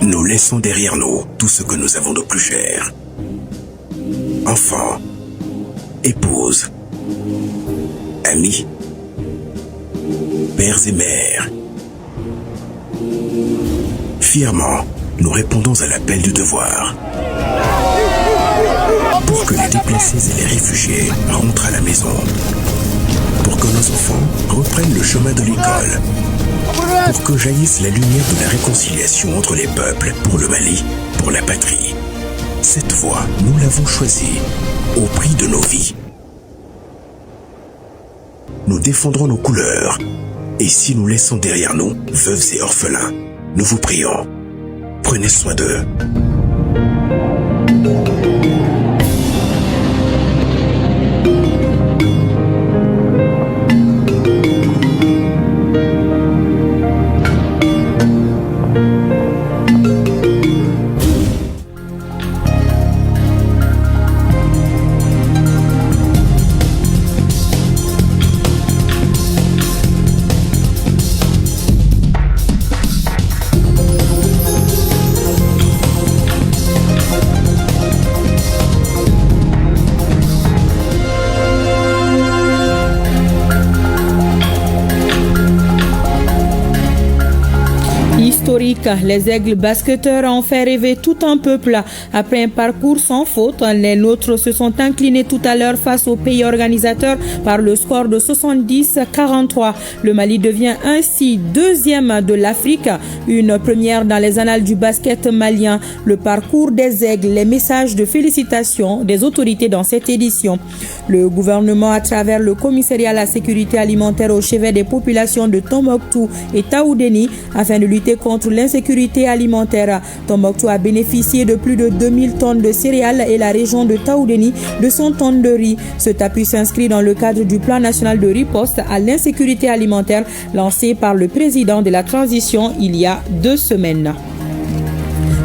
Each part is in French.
Nous laissons derrière nous tout ce que nous avons de plus cher. Enfants, épouses, amis, pères et mères. Fièrement, nous répondons à l'appel du devoir. Pour que les déplacés et les réfugiés rentrent à la maison. Pour que nos enfants reprennent le chemin de l'école. Pour que jaillisse la lumière de la réconciliation entre les peuples, pour le Mali, pour la patrie. Cette voie, nous l'avons choisie, au prix de nos vies. Nous défendrons nos couleurs. Et si nous laissons derrière nous, veuves et orphelins, nous vous prions, prenez soin d'eux. Les Aigles basketteurs ont fait rêver tout un peuple. Après un parcours sans faute, les nôtres se sont inclinés tout à l'heure face au pays organisateur par le score de 70-43. Le Mali devient ainsi deuxième de l'Afrique, une première dans les annales du basket malien. Le parcours des Aigles, les messages de félicitations des autorités dans cette édition. Le gouvernement, à travers le commissariat à la sécurité alimentaire au chevet des populations de Tombouctou et Taoudéni, afin de lutter contre l'insécurité alimentaire. Tombouctou a bénéficié de plus de 2000 tonnes de céréales et la région de Taoudéni de 100 tonnes de riz. Cet appui s'inscrit dans le cadre du plan national de riposte à l'insécurité alimentaire lancé par le président de la transition il y a 2 semaines.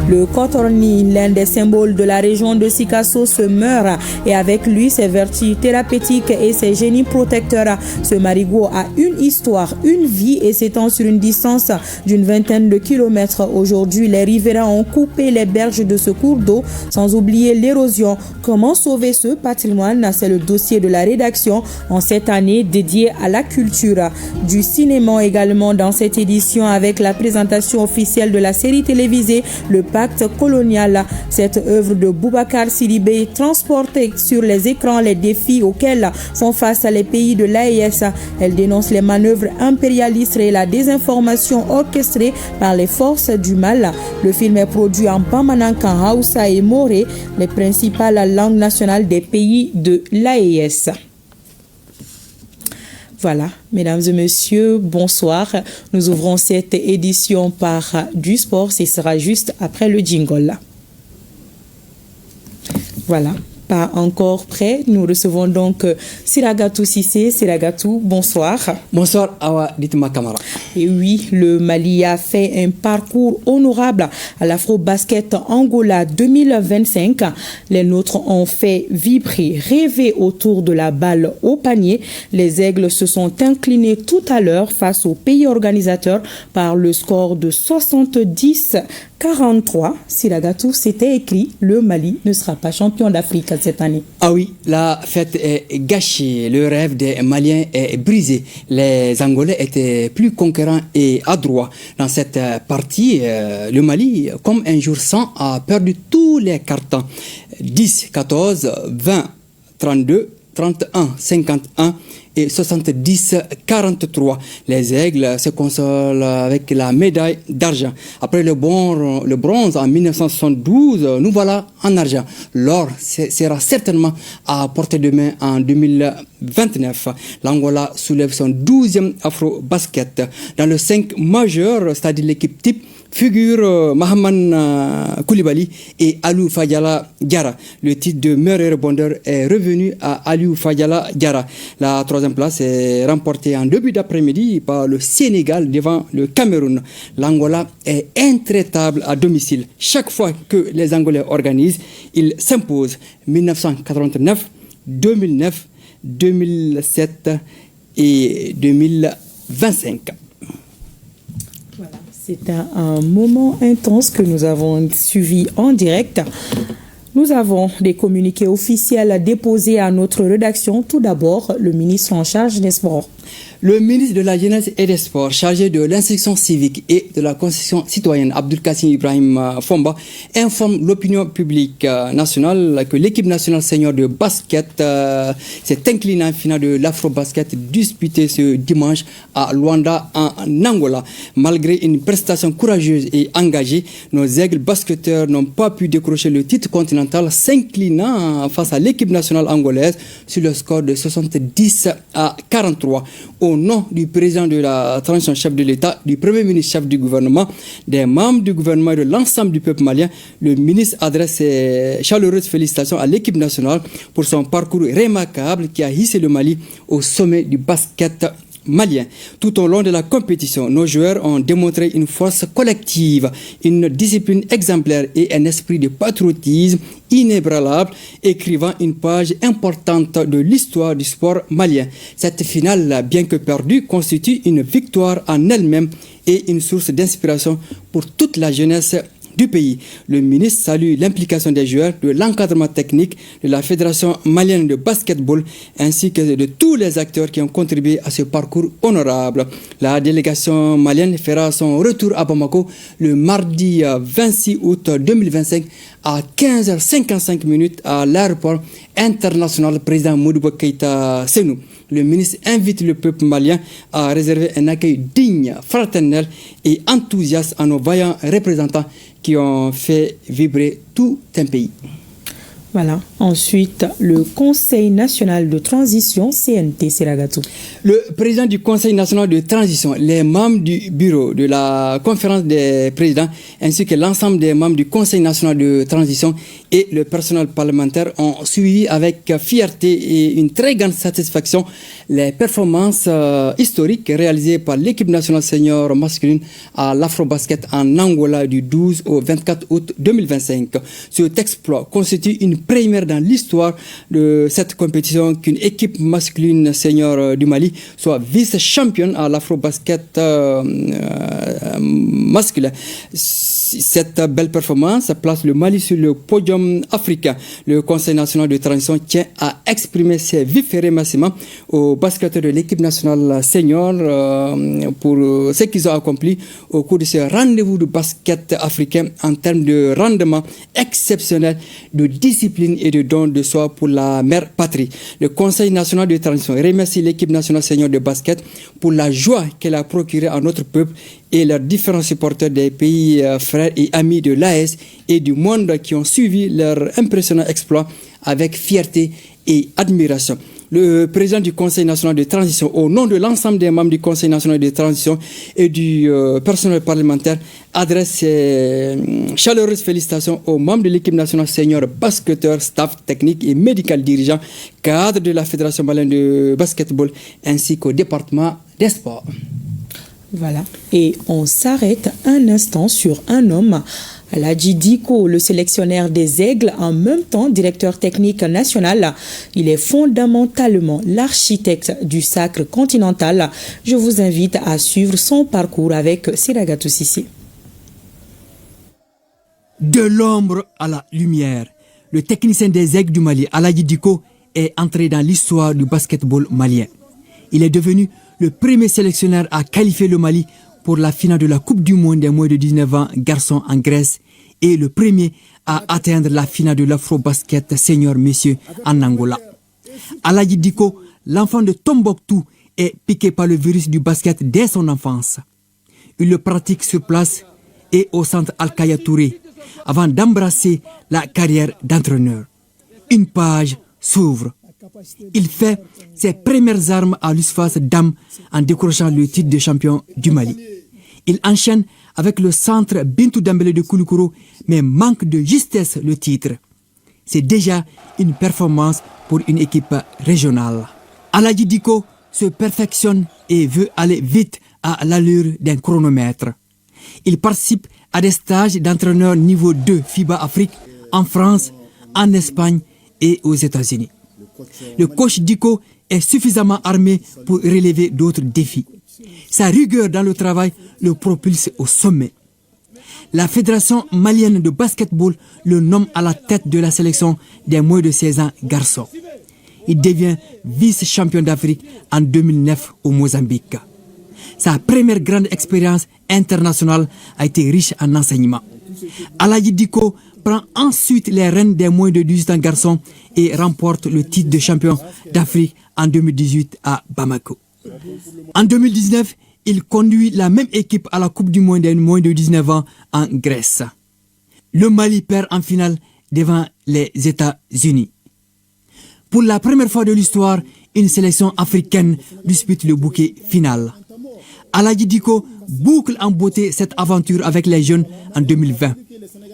Le cotorni, l'un des symboles de la région de Sikasso, se meurt et avec lui ses vertus thérapeutiques et ses génies protecteurs. Ce marigot a une histoire, une vie et s'étend sur une distance d'une 20aine de kilomètres. Aujourd'hui, les riverains ont coupé les berges de ce cours d'eau, sans oublier l'érosion. Comment sauver ce patrimoine? C'est le dossier de la rédaction en cette année dédiée à la culture. Du cinéma également dans cette édition avec la présentation officielle de la série télévisée Le Pacte colonial. Cette œuvre de Boubacar Sidibé transporte sur les écrans les défis auxquels font face les pays de l'AES. Elle dénonce les manœuvres impérialistes et la désinformation orchestrée par les forces du mal. Le film est produit en Bamanankan, Hausa et Moré, les principales langues nationales des pays de l'AES. Voilà, mesdames et messieurs, bonsoir. Nous ouvrons cette édition par du sport. Ce sera juste après le jingle. Voilà, pas encore prêt. Nous recevons donc Siragatou Sissé. Siragatou, bonsoir. Bonsoir, Awa Ditma Kamara. Et oui, le Mali a fait un parcours honorable à l'Afro-Basket Angola 2025. Les nôtres ont fait vibrer, rêver autour de la balle au panier. Les Aigles se sont inclinés tout à l'heure face au pays organisateur par le score de 70-43. Siragatou, c'était écrit, le Mali ne sera pas champion d'Afrique cette année. Ah oui, la fête est gâchée, le rêve des Maliens est brisé. Les Angolais étaient plus conquérants et adroits. Dans cette partie, le Mali, comme un jour sans, a perdu tous les cartons. 10, 14, 20, 32, 31, 51 et 70-43. Les Aigles se consolent avec la médaille d'argent. Après le bronze en 1972, nous voilà en argent. L'or sera certainement à portée de main en 2029. L'Angola soulève son 12e Afro-Basket. Dans le 5 majeur, c'est-à-dire l'équipe type, figure Mahaman Koulibaly et Aliou Fadiala Diarra. Le titre de meilleur rebondeur est revenu à Aliou Fadiala Diarra. La 3e place est remportée en début d'après-midi par le Sénégal devant le Cameroun. L'Angola est intraitable à domicile. Chaque fois que les Angolais organisent, ils s'imposent. 1989, 2009, 2007 et 2025. Voilà, c'est un moment intense que nous avons suivi en direct. Nous avons des communiqués officiels déposés à notre rédaction. Tout d'abord, le ministre en charge des sports. Le ministre de la Jeunesse et des Sports, chargé de l'instruction civique et de la constitution citoyenne, Abdul Kassim Ibrahim Fomba, informe l'opinion publique nationale que l'équipe nationale senior de basket s'est inclinée en finale de l'Afro-Basket disputée ce dimanche à Luanda, en Angola. Malgré une prestation courageuse et engagée, nos aigles basketteurs n'ont pas pu décrocher le titre continental, s'inclinant face à l'équipe nationale angolaise sur le score de 70-43. Au nom du président de la transition, chef de l'État, du Premier ministre, chef du gouvernement, des membres du gouvernement et de l'ensemble du peuple malien, le ministre adresse ses chaleureuses félicitations à l'équipe nationale pour son parcours remarquable qui a hissé le Mali au sommet du basket malien. Tout au long de la compétition, nos joueurs ont démontré une force collective, une discipline exemplaire et un esprit de patriotisme inébranlable, écrivant une page importante de l'histoire du sport malien. Cette finale, bien que perdue, constitue une victoire en elle-même et une source d'inspiration pour toute la jeunesse du pays. Le ministre salue l'implication des joueurs, de l'encadrement technique, de la Fédération malienne de basketball ainsi que de tous les acteurs qui ont contribué à ce parcours honorable. La délégation malienne fera son retour à Bamako le mardi 26 août 2025 à 15h55 à l'aéroport international président Modibo Keïta Sénou. Le ministre invite le peuple malien à réserver un accueil digne, fraternel et enthousiaste à nos vaillants représentants qui ont fait vibrer tout un pays. Voilà. Ensuite, le Conseil national de transition, CNT Siragatou. Le président du Conseil national de transition, les membres du bureau de la conférence des présidents, ainsi que l'ensemble des membres du Conseil national de transition et le personnel parlementaire ont suivi avec fierté et une très grande satisfaction les performances historiques réalisées par l'équipe nationale senior masculine à l'Afro-Basket en Angola du 12 au 24 août 2025. Cet exploit constitue une première dans l'histoire de cette compétition qu'une équipe masculine senior du Mali soit vice-championne à l'Afro-Basket masculin. Cette belle performance place le Mali sur le podium africain. Le Conseil national de transition tient à exprimer ses vifs remerciements aux basketteurs de l'équipe nationale senior pour ce qu'ils ont accompli au cours de ce rendez-vous de basket africain en termes de rendement exceptionnel, de discipline et de don de soi pour la mère patrie. Le Conseil national de transition remercie l'équipe nationale senior de basket pour la joie qu'elle a procurée à notre peuple et leurs différents supporters des pays frères et amis de l'AES et du monde qui ont suivi leur impressionnant exploit avec fierté et admiration. Le président du Conseil national de transition, au nom de l'ensemble des membres du Conseil national de transition et du personnel parlementaire, adresse ses chaleureuses félicitations aux membres de l'équipe nationale senior basketteurs, staff technique et médical dirigeants, cadres de la Fédération malienne de basketball ainsi qu'au département des sports. Voilà. Et on s'arrête un instant sur un homme, Aladji Diko, le sélectionneur des Aigles, en même temps directeur technique national. Il est fondamentalement l'architecte du sacre continental. Je vous invite à suivre son parcours avec Siragatou Sissi. De l'ombre à la lumière, le technicien des Aigles du Mali, Aladji Diko, est entré dans l'histoire du basketball malien. Il est devenu le premier sélectionneur à qualifier le Mali pour la finale de la Coupe du Monde des moins de 19 ans garçons en Grèce et le premier à atteindre la finale de l'Afro-Basket senior messieurs en Angola. Aladji Diko, l'enfant de Tombouctou, est piqué par le virus du basket dès son enfance. Il le pratique sur place et au centre Al-Kaya Touré avant d'embrasser la carrière d'entraîneur. Une page s'ouvre. Il fait ses premières armes à l'USFAS Dam en décrochant le titre de champion du Mali. Il enchaîne avec le centre Bintou Dembélé de Koulikoro, mais manque de justesse le titre. C'est déjà une performance pour une équipe régionale. Aladji Diko se perfectionne et veut aller vite à l'allure d'un chronomètre. Il participe à des stages d'entraîneur niveau 2 FIBA Afrique en France, en Espagne et aux États-Unis. Le coach Diko est suffisamment armé pour relever d'autres défis. Sa rigueur dans le travail le propulse au sommet. La Fédération malienne de basketball le nomme à la tête de la sélection des moins de 16 ans garçons. Il devient vice-champion d'Afrique en 2009 au Mozambique. Sa première grande expérience internationale a été riche en enseignement. Aladji Dicko prend ensuite les rênes des moins de 18 ans garçons et remporte le titre de champion d'Afrique en 2018 à Bamako. En 2019, il conduit la même équipe à la Coupe du Monde des moins de 19 ans en Grèce. Le Mali perd en finale devant les États-Unis. Pour la première fois de l'histoire, une sélection africaine dispute le bouquet final. Aladji Dicko boucle en beauté cette aventure avec les jeunes en 2020.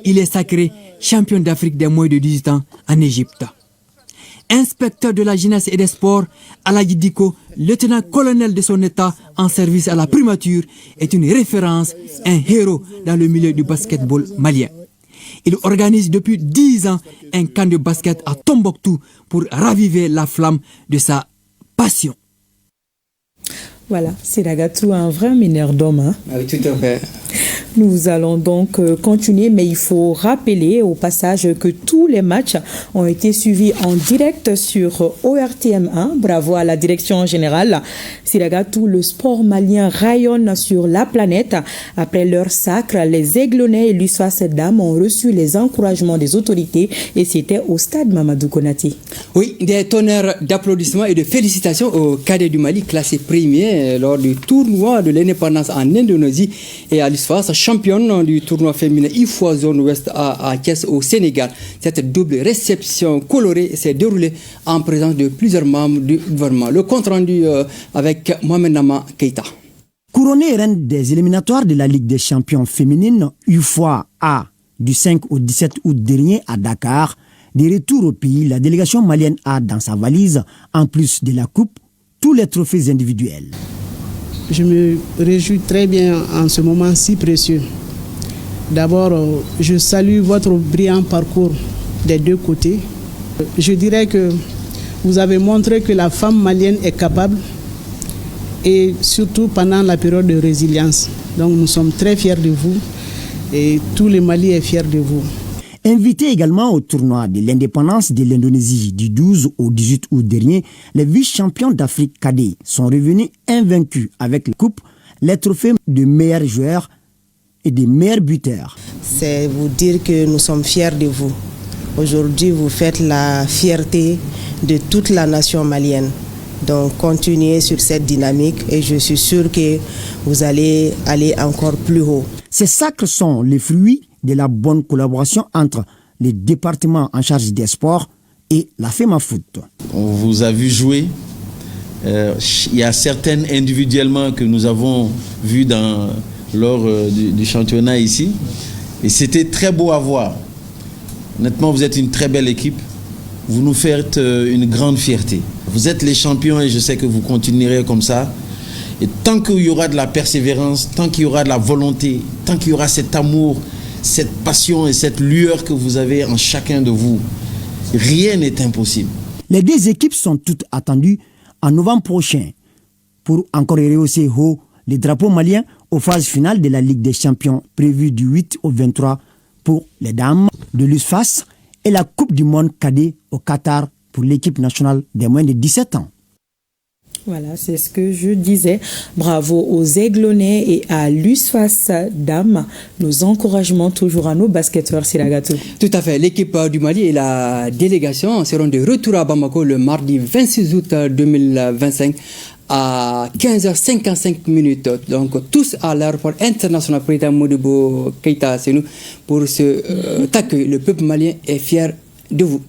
Il est sacré champion d'Afrique des moins de 18 ans en Égypte. Inspecteur de la jeunesse et des sports, Aladji Dicko, lieutenant-colonel de son état en service à la primature, est une référence, un héros dans le milieu du basketball malien. Il organise depuis 10 ans un camp de basket à Tombouctou pour raviver la flamme de sa passion. Voilà, Siragatou, un vrai mineur d'homme. Hein? Ah oui, tout à fait. Nous allons donc continuer, mais il faut rappeler au passage que tous les matchs ont été suivis en direct sur ORTM1. Bravo à la direction générale. Siragatou, le sport malien rayonne sur la planète. Après leur sacre, les Aiglonnais et l'USFAS Dames ont reçu les encouragements des autorités et c'était au stade Mamadou Konati. Oui, des tonnerres d'applaudissements et de félicitations aux cadets du Mali classés premiers lors du tournoi de l'indépendance en Indonésie et à l'USFAS, championne du tournoi féminin IFOA Zone Ouest à Thiès au Sénégal. Cette double réception colorée s'est déroulée en présence de plusieurs membres du gouvernement. Le compte rendu avec Mohamed Nama Keita. Couronnée reine des éliminatoires de la Ligue des champions féminines UFOA A du 5 au 17 août dernier à Dakar, de retour au pays, la délégation malienne a dans sa valise, en plus de la coupe, tous les trophées individuels. Je me réjouis très bien en ce moment si précieux. D'abord, je salue votre brillant parcours des deux côtés. Je dirais que vous avez montré que la femme malienne est capable et surtout pendant la période de résilience. Donc nous sommes très fiers de vous et tout le Mali est fier de vous. Invité également au tournoi de l'indépendance de l'Indonésie du 12 au 18 août dernier, les vice-champions d'Afrique cadets sont revenus invaincus avec la coupe, les trophées de meilleurs joueurs et des meilleurs buteurs. C'est vous dire que nous sommes fiers de vous. Aujourd'hui, vous faites la fierté de toute la nation malienne. Donc, continuez sur cette dynamique et je suis sûr que vous allez aller encore plus haut. Ces sacres sont les fruits de la bonne collaboration entre les départements en charge des sports et la FEMAFOOT. On vous a vu jouer. Il y a certaines individuellement que nous avons vues lors du championnat ici. Et c'était très beau à voir. Honnêtement, vous êtes une très belle équipe. Vous nous faites une grande fierté. Vous êtes les champions et je sais que vous continuerez comme ça. Et tant qu'il y aura de la persévérance, tant qu'il y aura de la volonté, tant qu'il y aura cet amour, cette passion et cette lueur que vous avez en chacun de vous, rien n'est impossible. Les deux équipes sont toutes attendues en novembre prochain pour encore rehausser haut les drapeaux maliens aux phases finales de la Ligue des champions prévue du 8 au 23 pour les dames de l'USFAS et la Coupe du monde cadet au Qatar pour l'équipe nationale des moins de 17 ans. Voilà, c'est ce que je disais. Bravo aux Aiglonnais et à l'USFAS Dames. Nos encouragements toujours à nos basketteurs, Siragatou. Tout à fait. L'équipe du Mali et la délégation seront de retour à Bamako le mardi 26 août 2025 à 15h55. Donc, tous à l'aéroport international président Modibo Keïta Sénou pour ce accueil. Le peuple malien est fier de vous.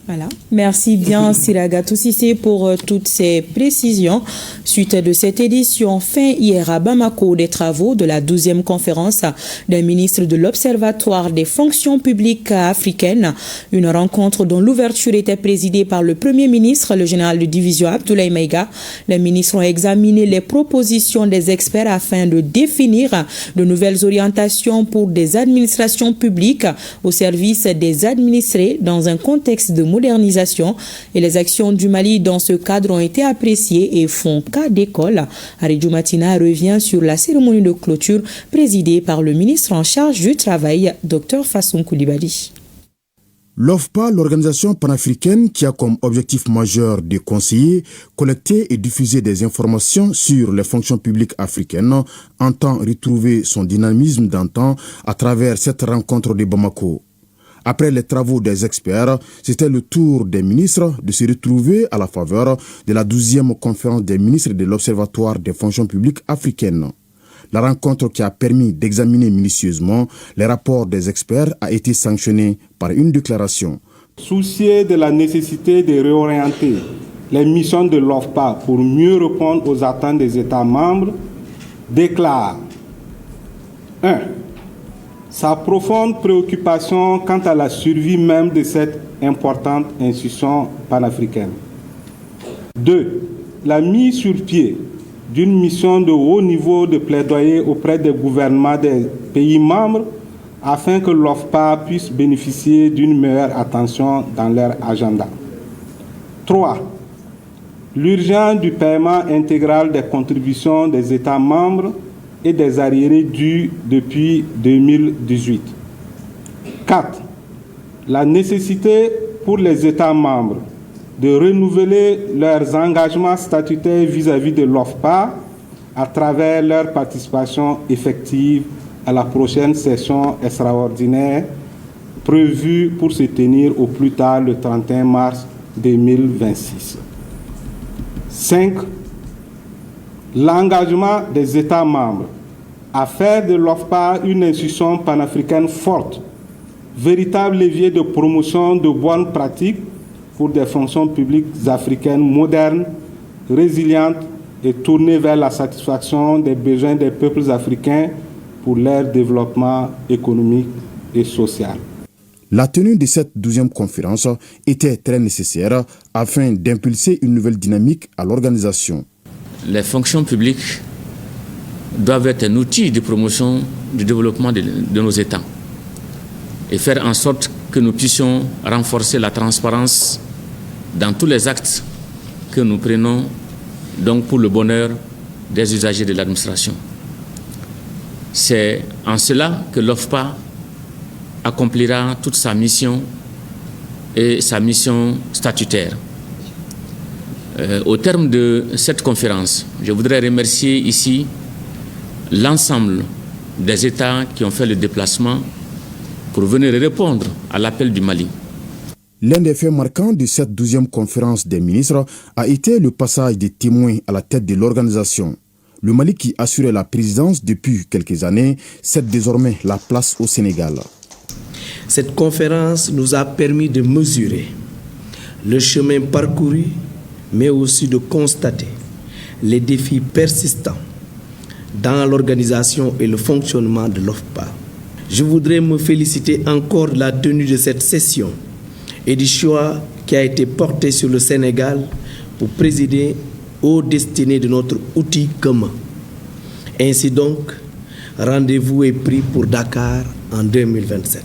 Voilà. Merci bien Siragatou Cissé pour toutes ces précisions. Suite de cette édition, fin hier à Bamako des travaux de la 12e conférence des ministres de l'Observatoire des fonctions publiques africaines. Une rencontre dont l'ouverture était présidée par le Premier ministre, le général de division Abdoulaye Maïga. Les ministres ont examiné les propositions des experts afin de définir de nouvelles orientations pour des administrations publiques au service des administrés dans un contexte de modernisation et les actions du Mali dans ce cadre ont été appréciées et font cas d'école. Aridou Matina revient sur la cérémonie de clôture présidée par le ministre en charge du Travail, Dr Fassoum Koulibaly. L'OFPA, l'organisation panafricaine qui a comme objectif majeur de conseiller, collecter et diffuser des informations sur les fonctions publiques africaines, entend retrouver son dynamisme d'antan à travers cette rencontre de Bamako. Après les travaux des experts, c'était le tour des ministres de se retrouver à la faveur de la 12e conférence des ministres de l'Observatoire des fonctions publiques africaines. La rencontre qui a permis d'examiner minutieusement les rapports des experts a été sanctionnée par une déclaration. Soucieux de la nécessité de réorienter les missions de l'OFPA pour mieux répondre aux attentes des États membres, déclare 1. Sa profonde préoccupation quant à la survie même de cette importante institution panafricaine. 2. La mise sur pied d'une mission de haut niveau de plaidoyer auprès des gouvernements des pays membres afin que l'OFPA puisse bénéficier d'une meilleure attention dans leur agenda. 3. L'urgence du paiement intégral des contributions des États membres et des arriérés dus depuis 2018. 4. La nécessité pour les États membres de renouveler leurs engagements statutaires vis-à-vis de l'OFPA à travers leur participation effective à la prochaine session extraordinaire prévue pour se tenir au plus tard le 31 mars 2026. 5. L'engagement des États membres à faire de l'OFPA une institution panafricaine forte, véritable levier de promotion de bonnes pratiques pour des fonctions publiques africaines modernes, résilientes et tournées vers la satisfaction des besoins des peuples africains pour leur développement économique et social. La tenue de cette 12e conférence était très nécessaire afin d'impulser une nouvelle dynamique à l'organisation. Les fonctions publiques doivent être un outil de promotion du développement de nos États et faire en sorte que nous puissions renforcer la transparence dans tous les actes que nous prenons donc pour le bonheur des usagers de l'administration. C'est en cela que l'OFPA accomplira toute sa mission et sa mission statutaire. Au terme de cette conférence, je voudrais remercier ici l'ensemble des États qui ont fait le déplacement pour venir répondre à l'appel du Mali. L'un des faits marquants de cette 12e conférence des ministres a été le passage des témoins à la tête de l'organisation. Le Mali, qui assurait la présidence depuis quelques années, cède désormais la place au Sénégal. Cette conférence nous a permis de mesurer le chemin parcouru, mais aussi de constater les défis persistants dans l'organisation et le fonctionnement de l'OFPA. Je voudrais me féliciter encore de la tenue de cette session et du choix qui a été porté sur le Sénégal pour présider aux destinées de notre outil commun. Ainsi donc, rendez-vous est pris pour Dakar en 2027.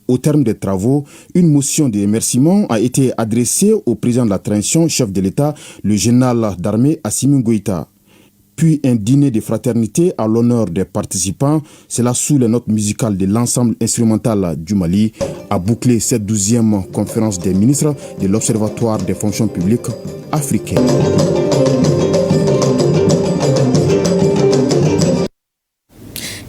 Au terme des travaux, une motion de remerciement a été adressée au président de la transition, chef de l'État, le général d'armée Assimi Goïta. Puis un dîner de fraternité à l'honneur des participants, cela sous les notes musicales de l'ensemble instrumental du Mali, a bouclé cette 12e conférence des ministres de l'Observatoire des fonctions publiques africaines.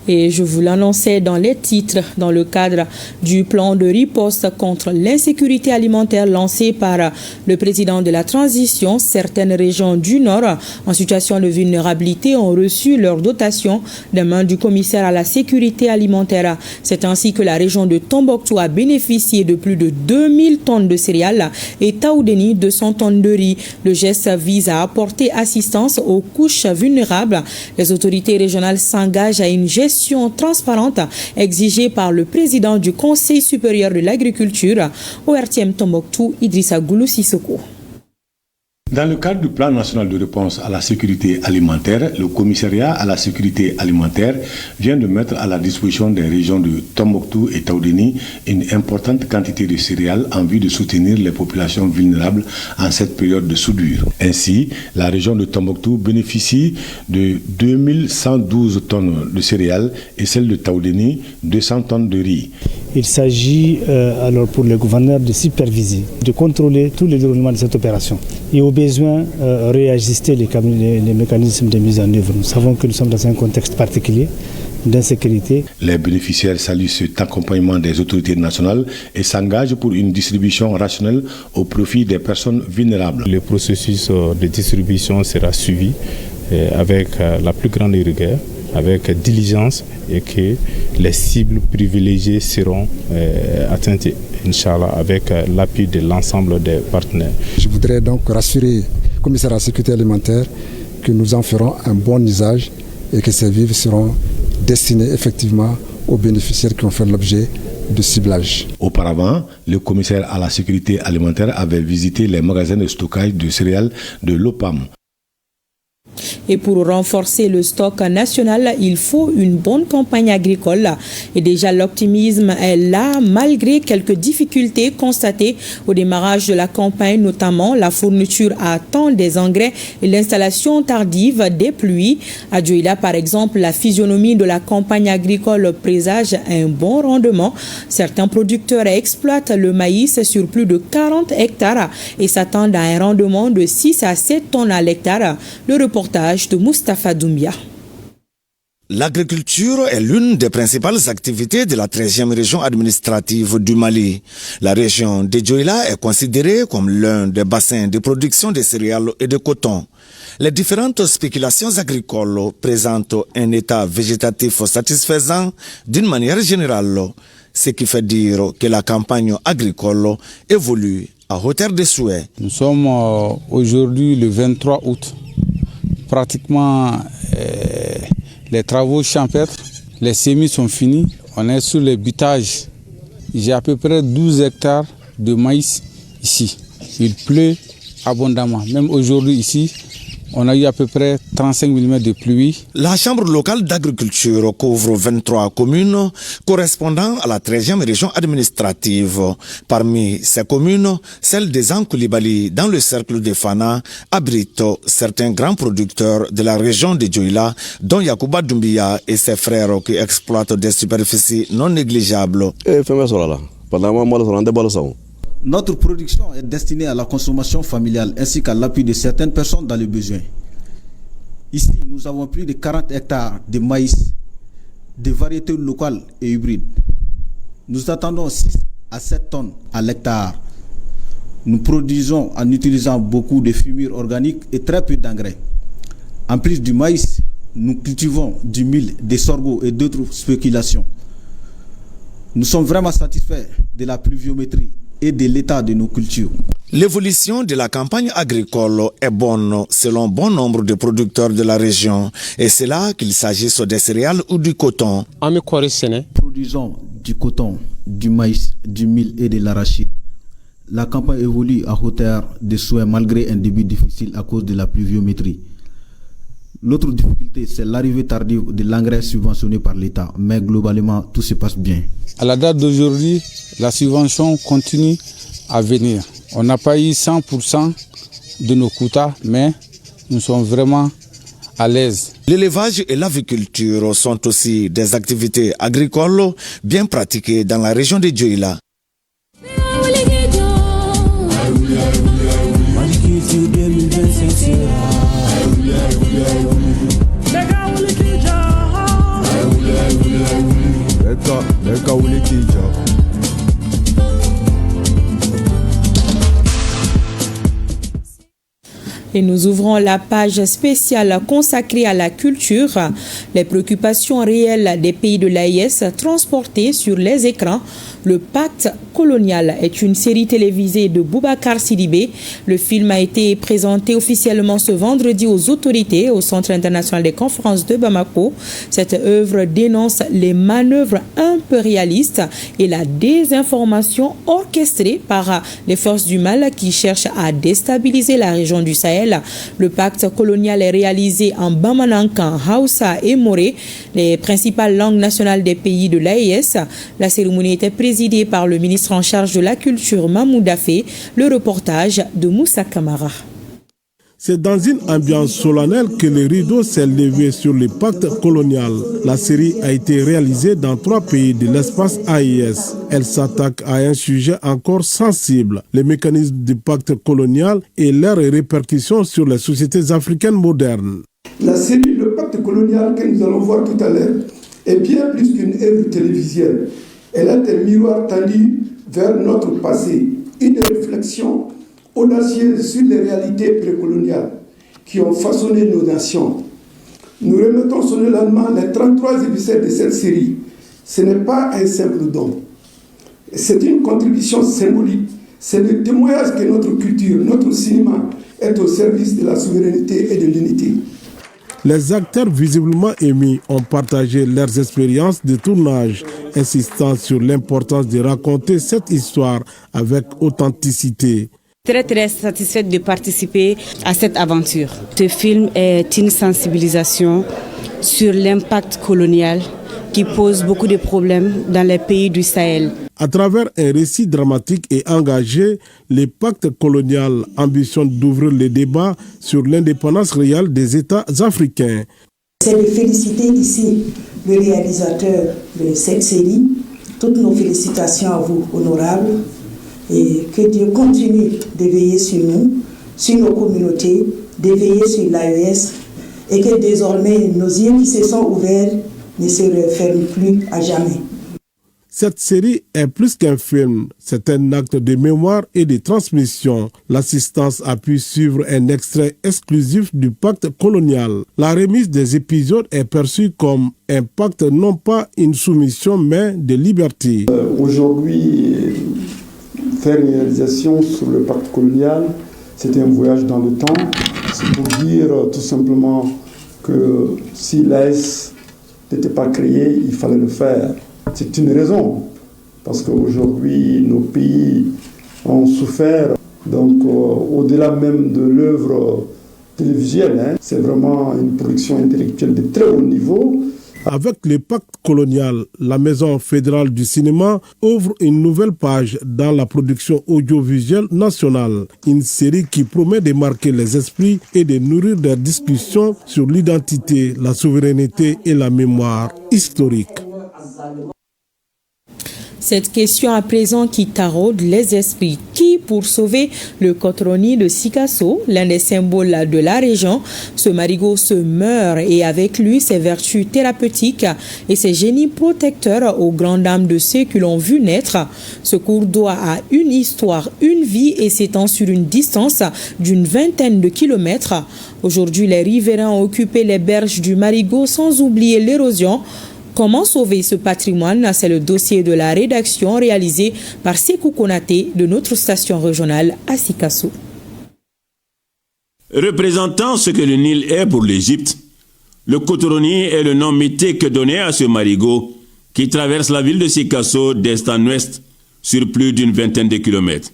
Et je vous l'annonçais dans les titres, dans le cadre du plan de riposte contre l'insécurité alimentaire lancé par le président de la transition, certaines régions du Nord en situation de vulnérabilité ont reçu leur dotation des mains du commissaire à la sécurité alimentaire. C'est ainsi que la région de Tombouctou a bénéficié de plus de 2000 tonnes de céréales et Taoudeni 200 tonnes de riz. Le geste vise à apporter assistance aux couches vulnérables. Les autorités régionales s'engagent à une gestion transparente exigée par le président du Conseil supérieur de l'agriculture, ORTM Tombouctou, Idrissa Goulou Sissoko. Dans le cadre du plan national de réponse à la sécurité alimentaire, le commissariat à la sécurité alimentaire vient de mettre à la disposition des régions de Tombouctou et Taoudéni une importante quantité de céréales en vue de soutenir les populations vulnérables en cette période de soudure. Ainsi, la région de Tombouctou bénéficie de 2112 tonnes de céréales et celle de Taoudéni 200 tonnes de riz. Il s'agit alors pour le gouverneur de superviser, de contrôler tout le déroulement de cette opération et au besoin réajuster les mécanismes de mise en œuvre. Nous savons que nous sommes dans un contexte particulier d'insécurité. Les bénéficiaires saluent cet accompagnement des autorités nationales et s'engagent pour une distribution rationnelle au profit des personnes vulnérables. Le processus de distribution sera suivi avec la plus grande rigueur, avec diligence, et que les cibles privilégiées seront atteintes, Inch'Allah, avec l'appui de l'ensemble des partenaires. Je voudrais donc rassurer le commissaire à la sécurité alimentaire que nous en ferons un bon usage et que ces vivres seront destinés effectivement aux bénéficiaires qui ont fait l'objet de ciblage. Auparavant, le commissaire à la sécurité alimentaire avait visité les magasins de stockage de céréales de l'OPAM. Et pour renforcer le stock national, il faut une bonne campagne agricole. Et déjà, l'optimisme est là, malgré quelques difficultés constatées au démarrage de la campagne, notamment la fourniture à temps des engrais et l'installation tardive des pluies. À Dioïla, par exemple, la physionomie de la campagne agricole présage un bon rendement. Certains producteurs exploitent le maïs sur plus de 40 hectares et s'attendent à un rendement de 6 à 7 tonnes à l'hectare. Le reportage de Moustapha Doumbia. L'agriculture est l'une des principales activités de la 13e région administrative du Mali. La région de Dioïla est considérée comme l'un des bassins de production de céréales et de coton. Les différentes spéculations agricoles présentent un état végétatif satisfaisant d'une manière générale, ce qui fait dire que la campagne agricole évolue à hauteur de souhait. Nous sommes aujourd'hui le 23 août. Pratiquement les travaux champêtres, les semis sont finis. On est sur les butages. J'ai à peu près 12 hectares de maïs ici. Il pleut abondamment. Même aujourd'hui ici, on a eu à peu près 35 mm de pluie. La Chambre locale d'agriculture couvre 23 communes correspondant à la 13e région administrative. Parmi ces communes, celle des Ankoulibaly, dans le cercle de Fana, abrite certains grands producteurs de la région de Dioïla, dont Yacouba Doumbia et ses frères qui exploitent des superficies non négligeables. Notre production est destinée à la consommation familiale ainsi qu'à l'appui de certaines personnes dans le besoin. Ici, nous avons plus de 40 hectares de maïs, de variétés locales et hybrides. Nous attendons 6 à 7 tonnes à l'hectare. Nous produisons en utilisant beaucoup de fumures organiques et très peu d'engrais. En plus du maïs, nous cultivons du mil, des sorgho et d'autres spéculations. Nous sommes vraiment satisfaits de la pluviométrie et de l'état de nos cultures. L'évolution de la campagne agricole est bonne selon bon nombre de producteurs de la région, et c'est là qu'il s'agisse des céréales ou du coton. Nous produisons du coton, du maïs, du mil et de l'arachide. La campagne évolue à hauteur de souhait malgré un début difficile à cause de la pluviométrie. L'autre difficulté, c'est l'arrivée tardive de l'engrais subventionné par l'État, mais globalement, tout se passe bien. À la date d'aujourd'hui, la subvention continue à venir. On n'a pas eu 100% de nos quotas, mais nous sommes vraiment à l'aise. L'élevage et l'aviculture sont aussi des activités agricoles bien pratiquées dans la région de Dioïla. Et nous ouvrons la page spéciale consacrée à la culture. Les préoccupations réelles des pays de l'AES transportées sur les écrans. Le pacte colonial est une série télévisée de Boubacar Sidibé. Le film a été présenté officiellement ce vendredi aux autorités au Centre international des conférences de Bamako. Cette œuvre dénonce les manœuvres impérialistes et la désinformation orchestrée par les forces du mal qui cherchent à déstabiliser la région du Sahel. Le pacte colonial est réalisé en Bamanankan, Hausa et Moré, les principales langues nationales des pays de l'AES. La cérémonie était présidée par le ministre en charge de la culture, Mahmoud Afé. Le reportage de Moussa Kamara. C'est dans une ambiance solennelle que le rideau s'est levé sur le pacte colonial. La série a été réalisée dans 3 pays de l'espace AES. Elle s'attaque à un sujet encore sensible, les mécanismes du pacte colonial et leurs répercussions sur les sociétés africaines modernes. La série Le pacte colonial que nous allons voir tout à l'heure est bien plus qu'une œuvre télévisuelle. Elle est un miroir tendu vers notre passé, une réflexion audacieuse sur les réalités précoloniales qui ont façonné nos nations. Nous remettons solennellement les 33 épisodes de cette série. Ce n'est pas un simple don. C'est une contribution symbolique. C'est le témoignage que notre culture, notre cinéma est au service de la souveraineté et de l'unité. Les acteurs visiblement émis ont partagé leurs expériences de tournage, insistant sur l'importance de raconter cette histoire avec authenticité. Très satisfaite de participer à cette aventure. Ce film est une sensibilisation sur l'impact colonial qui pose beaucoup de problèmes dans les pays du Sahel. À travers un récit dramatique et engagé, le pacte colonial ambitionne d'ouvrir le débat sur l'indépendance réelle des États africains. C'est de féliciter ici le réalisateur de cette série. Toutes nos félicitations à vous, honorables. Et que Dieu continue de veiller sur nous, sur nos communautés, de veiller sur l'AES et que désormais nos yeux qui se sont ouverts ne se referment plus à jamais. Cette série est plus qu'un film, c'est un acte de mémoire et de transmission. L'assistance a pu suivre un extrait exclusif du pacte colonial. La remise des épisodes est perçue comme un pacte, non pas une soumission, mais de liberté. Aujourd'hui, faire une réalisation sur le pacte colonial, c'était un voyage dans le temps. C'est pour dire tout simplement que si l'AES n'était pas créé, il fallait le faire. C'est une raison, parce qu'aujourd'hui, nos pays ont souffert. Donc, au-delà même de l'œuvre télévisuelle, c'est vraiment une production intellectuelle de très haut niveau. Avec le pacte colonial, la Maison fédérale du cinéma ouvre une nouvelle page dans la production audiovisuelle nationale. Une série qui promet de marquer les esprits et de nourrir des discussions sur l'identité, la souveraineté et la mémoire historique. Cette question à présent qui taraude les esprits. Qui, pour sauver le cotroni de Sikasso, l'un des symboles de la région, ce marigot se meurt et avec lui ses vertus thérapeutiques et ses génies protecteurs aux grandes dames de ceux qui l'ont vu naître. Ce cours d'eau a une histoire, une vie et s'étend sur une distance d'une 20aine de kilomètres. Aujourd'hui, les riverains ont occupé les berges du marigot sans oublier l'érosion. Comment sauver ce patrimoine? C'est le dossier de la rédaction réalisé par Sékou Konaté de notre station régionale à Sikasso. Représentant ce que le Nil est pour l'Égypte, le Cotoroni est le nom mythique donné à ce marigot qui traverse la ville de Sikasso d'est en ouest sur plus d'une 20aine de kilomètres,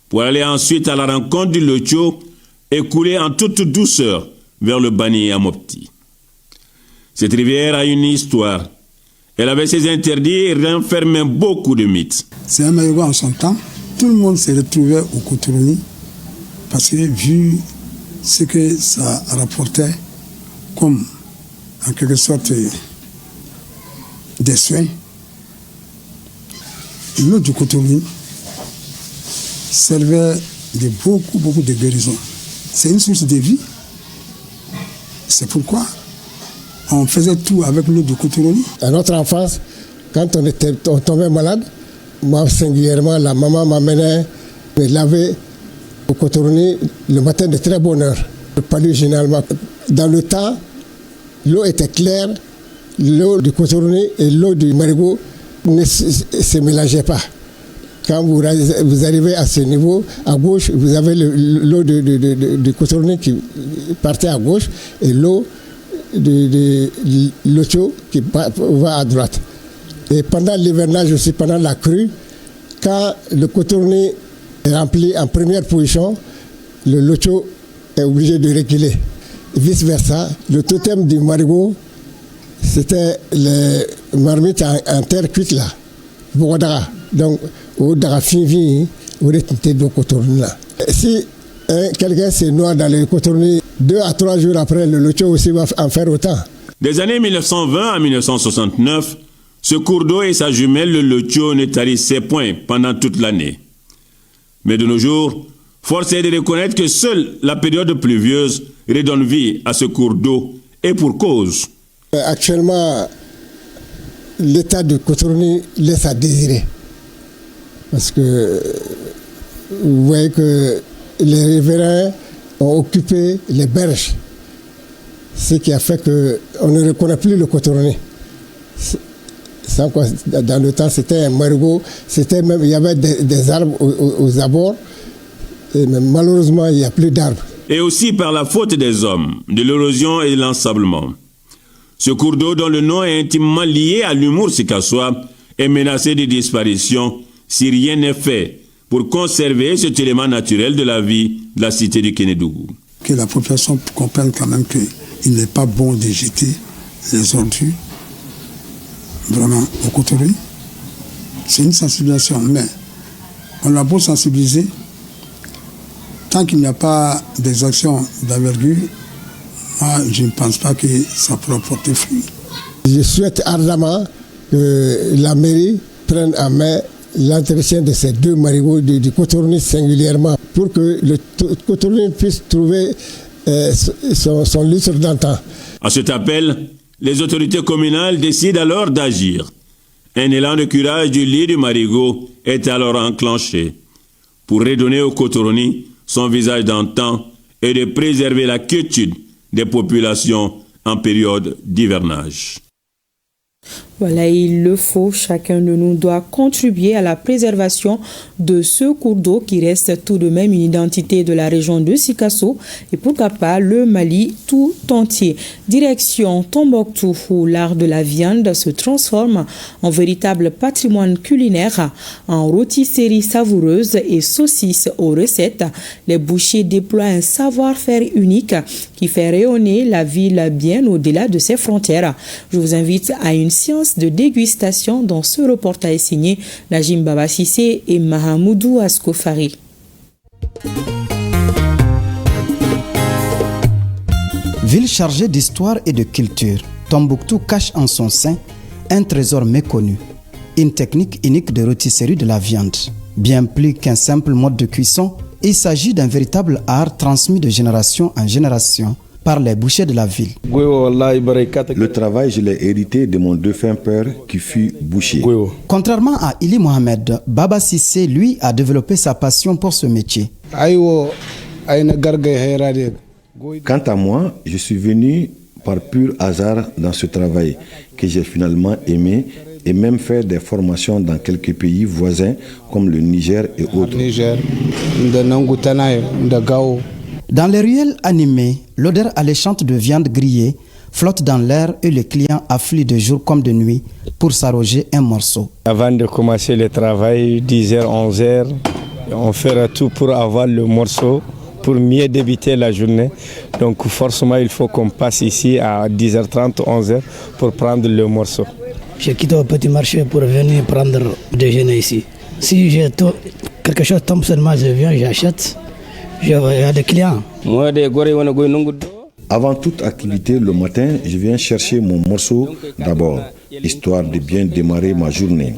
pour aller ensuite à la rencontre du Lotio et couler en toute douceur vers le Bani à Mopti. Cette rivière a une histoire. Elle avait ses interdits et renfermait beaucoup de mythes. C'est un marigot en son temps. Tout le monde s'est retrouvé au Cotoroni parce que vu ce que ça rapportait comme en quelque sorte des soins, l'eau du Cotoroni servait de beaucoup de guérison. C'est une source de vie. C'est pourquoi on faisait tout avec l'eau de Cotoroni. À notre enfance, quand on tombait malade, moi singulièrement, la maman m'amenait me laver Au Cotorouní, le matin de très bonne heure. Le palais généralement. Dans le temps, l'eau était claire, l'eau du Cotorouní et l'eau du Marigot ne se mélangeaient pas. Quand vous arrivez à ce niveau, à gauche, vous avez l'eau du Cotorouní qui partait à gauche et l'eau de l'Ocho qui va à droite. Et pendant l'hivernage aussi, pendant la crue, quand le Cotorouní est rempli en première position, le Locho est obligé de reculer. Vice versa, le totem du Marigot, c'était les marmites en terre cuite là, Bogodara. Donc, au Darafinvi, au rétité de Cotorouní là. Si quelqu'un se noie dans le Cotorouní, 2 à 3 jours après, le Locho aussi va en faire autant. Des années 1920 à 1969, ce cours d'eau et sa jumelle, le Locho, ne tarissaient point pendant toute l'année. Mais de nos jours, force est de reconnaître que seule la période pluvieuse redonne vie à ce cours d'eau, et pour cause. Actuellement, l'état de Cotorouní laisse à désirer. Parce que vous voyez que les riverains ont occupé les berges, ce qui a fait qu'on ne reconnaît plus le Cotorouní. Sans quoi, dans le temps, c'était un marigot, il y avait des arbres aux abords, et malheureusement, il n'y a plus d'arbres. Et aussi par la faute des hommes, de l'érosion et de l'ensablement. Ce cours d'eau, dont le nom est intimement lié à l'humour sikassois, est menacé de disparition si rien n'est fait pour conserver cet élément naturel de la vie de la cité du Kénédougou. Que la population comprenne quand même qu'il n'est pas bon de jeter les ordures vraiment au Cotorouní. C'est une sensibilisation, mais on a beau sensibiliser, tant qu'il n'y a pas des actions d'envergure, moi je ne pense pas que ça pourra porter fruit. Je souhaite ardemment que la mairie prenne en main l'entretien de ces 2 marigots du Cotorouní singulièrement pour que le Cotorouní puisse trouver son lustre d'antan. À cet appel, les autorités communales décident alors d'agir. Un élan de curage du lit du marigot est alors enclenché pour redonner au Cotorouní son visage d'antan et de préserver la quiétude des populations en période d'hivernage. Voilà, il le faut. Chacun de nous doit contribuer à la préservation de ce cours d'eau qui reste tout de même une identité de la région de Sikasso et pourquoi pas le Mali tout entier. Direction Tombouctou où l'art de la viande se transforme en véritable patrimoine culinaire, en rôtisserie savoureuse et saucisses aux recettes. Les bouchers déploient un savoir-faire unique qui fait rayonner la ville bien au-delà de ses frontières. Je vous invite à une séance de dégustation dans ce reportage signé Najim Baba Sissé et Mahamoudou Askofari. Ville chargée d'histoire et de culture, Tombouctou cache en son sein un trésor méconnu, une technique unique de rôtisserie de la viande. Bien plus qu'un simple mode de cuisson, il s'agit d'un véritable art transmis de génération en génération par les bouchers de la ville. Le travail, je l'ai hérité de mon défunt père qui fut boucher. Contrairement à Ili Mohamed, Baba Sissé, lui, a développé sa passion pour ce métier. Quant à moi, je suis venu par pur hasard dans ce travail que j'ai finalement aimé et même fait des formations dans quelques pays voisins comme le Niger et autres. Dans les ruelles animées, l'odeur alléchante de viande grillée flotte dans l'air et les clients affluent de jour comme de nuit pour s'arroger un morceau. Avant de commencer le travail, 10h, 11h, on fera tout pour avoir le morceau, pour mieux débuter la journée. Donc forcément, il faut qu'on passe ici à 10h30, 11h pour prendre le morceau. Je quitte au petit marché pour venir prendre le déjeuner ici. Si quelque chose tombe seulement, je viens, j'achète. Il y a des clients. Avant toute activité, le matin, je viens chercher mon morceau d'abord, histoire de bien démarrer ma journée.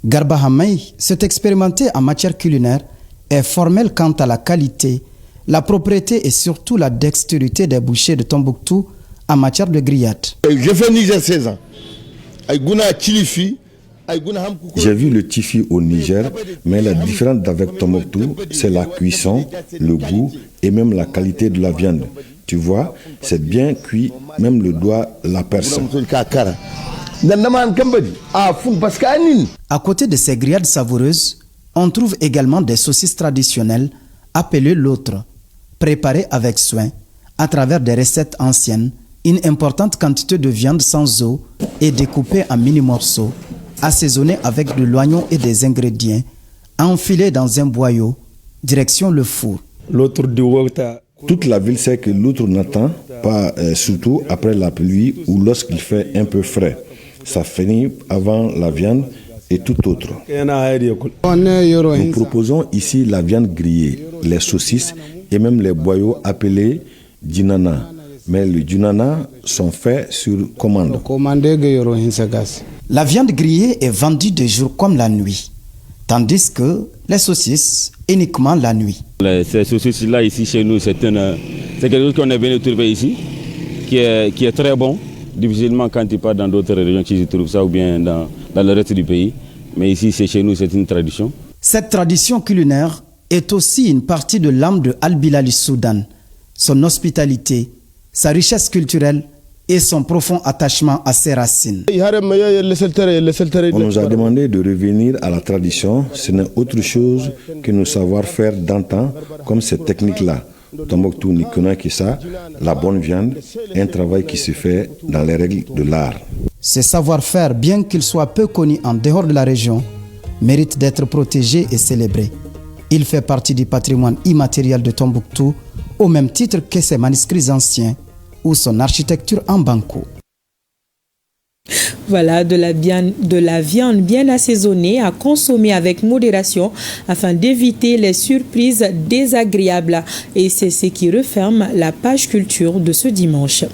Garba Hamay, s'est expérimenté en matière culinaire, est formel quant à la qualité, la propriété et surtout la dextérité des bouchers de Tombouctou en matière de grillade. Je fais Niger 16 ans. Avec Gouna Chilifi, J'ai vu le tifi au Niger, mais la différence d'avec Tombouctou, c'est la cuisson, le goût et même la qualité de la viande. Tu vois, c'est bien cuit, même le doigt la perce. À côté de ces grillades savoureuses, on trouve également des saucisses traditionnelles appelées l'autre, préparées avec soin à travers des recettes anciennes, une importante quantité de viande sans eau et découpée en mini-morceaux, assaisonnée avec de l'oignon et des ingrédients, enfilés dans un boyau, direction le four. Toute la ville sait que l'outre n'attend pas, surtout après la pluie ou lorsqu'il fait un peu frais. Ça finit avant la viande et tout autre. Nous proposons ici la viande grillée, les saucisses et même les boyaux appelés djinana. Mais les djinana sont faits sur commande. La viande grillée est vendue de jour comme la nuit, tandis que les saucisses uniquement la nuit. Ces saucisses-là ici chez nous, c'est quelque chose qu'on est venu trouver ici, qui est très bon. Difficilement quand tu pars dans d'autres régions, tu trouves ça ou bien dans le reste du pays. Mais ici, c'est chez nous, c'est une tradition. Cette tradition culinaire est aussi une partie de l'âme de Al-Bilal Soudan. Son hospitalité, sa richesse culturelle et son profond attachement à ses racines. On nous a demandé de revenir à la tradition. Ce n'est autre chose que nos savoir-faire d'antan, comme cette technique-là. Tombouctou n'y connaît que ça, la bonne viande, un travail qui se fait dans les règles de l'art. Ce savoir-faire, bien qu'il soit peu connu en dehors de la région, mérite d'être protégé et célébré. Il fait partie du patrimoine immatériel de Tombouctou, au même titre que ses manuscrits anciens ou son architecture en banco. Voilà, de la viande bien assaisonnée à consommer avec modération afin d'éviter les surprises désagréables. Et c'est ce qui referme la page culture de ce dimanche.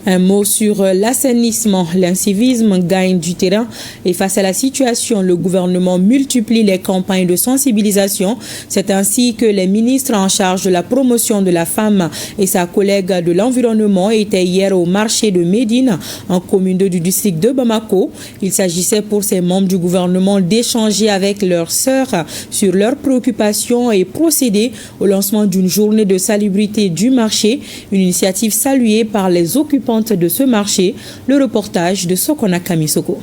Un mot sur l'assainissement. L'incivisme gagne du terrain et face à la situation, le gouvernement multiplie les campagnes de sensibilisation. C'est ainsi que les ministres en charge de la promotion de la femme et sa collègue de l'environnement étaient hier au marché de Médine, en commune 2 du district de Bamako. Il s'agissait pour ces membres du gouvernement d'échanger avec leurs sœurs sur leurs préoccupations et procéder au lancement d'une journée de salubrité du marché, une initiative saluée par les occupants de ce marché. Le reportage de Sokona Kamisoko.